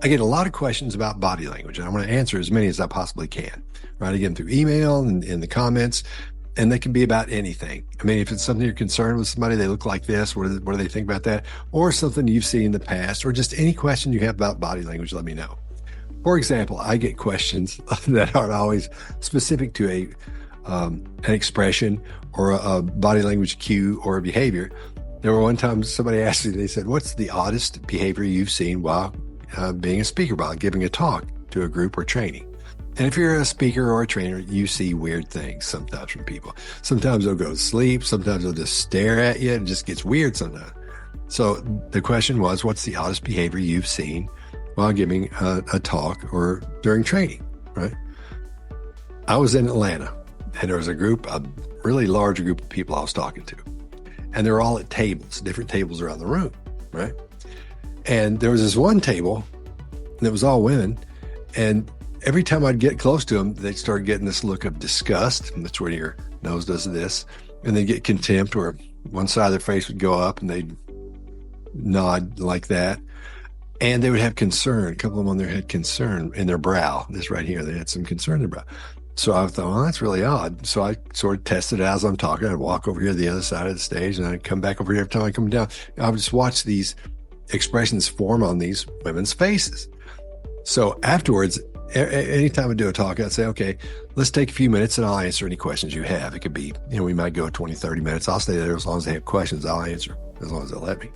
I get a lot of questions about body language, and I'm going to answer as many as I possibly can, right? Again, through email and in the comments, and they can be about anything. I mean, if it's something you're concerned with somebody, they look like this, what do they think about that? Or something you've seen in the past, or just any question you have about body language, let me know. For example, I get questions that aren't always specific to an expression or a body language cue or a behavior. There were one time somebody asked me, they said, what's the oddest behavior you've seen while being a speaker, while giving a talk to a group or training? And if you're a speaker or a trainer, you see weird things sometimes from people. Sometimes they'll go to sleep. Sometimes they'll just stare at you. It just gets weird sometimes. So the question was, what's the oddest behavior you've seen while giving a talk or during training, right? I was in Atlanta, and there was a really large group of people I was talking to. And they were all at tables, different tables around the room, right? And there was this one table, and it was all women. And every time I'd get close to them, they'd start getting this look of disgust. And that's where your nose does this. And they'd get contempt, where one side of their face would go up and they'd nod like that. And they would have concern. A couple of them on there had concern in their brow. This right here, they had some concern in their brow. So I thought, well, that's really odd. So I sort of tested it as I'm talking. I'd walk over here to the other side of the stage, and I'd come back over here every time I come down. I would just watch these expressions form on these women's faces. So afterwards, anytime I do a talk, I'd say, okay, let's take a few minutes and I'll answer any questions you have. It could be, we might go 20, 30 minutes. I'll stay there as long as they have questions. I'll answer as long as they'll let me.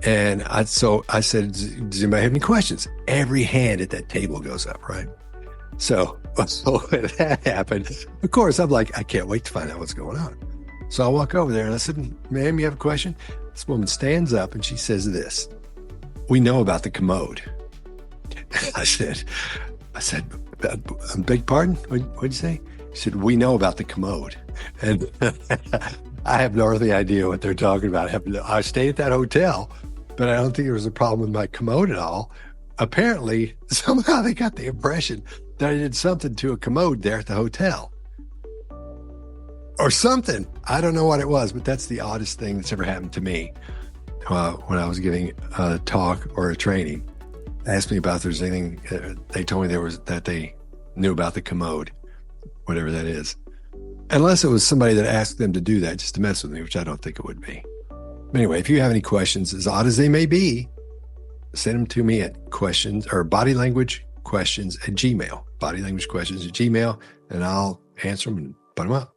And I said, does anybody have any questions? Every hand at that table goes up, right? So when that happened, of course, I'm like, I can't wait to find out what's going on. So I walk over there and I said, ma'am, you have a question? This woman stands up and she says this: we know about the commode. I said, beg pardon? What'd you say? She said, we know about the commode. And I have no earthly idea what they're talking about. I stayed at that hotel, but I don't think there was a problem with my commode at all. Apparently, somehow they got the impression that I did something to a commode there at the hotel. Or something. I don't know what it was, but that's the oddest thing that's ever happened to me when I was giving a talk or a training. They asked me about if there's anything, they told me that they knew about the commode, whatever that is. Unless it was somebody that asked them to do that just to mess with me, which I don't think it would be. Anyway, if you have any questions, as odd as they may be, send them to me at questions or bodylanguagequestions@gmail.com, bodylanguagequestions@gmail.com, and I'll answer them and put them up.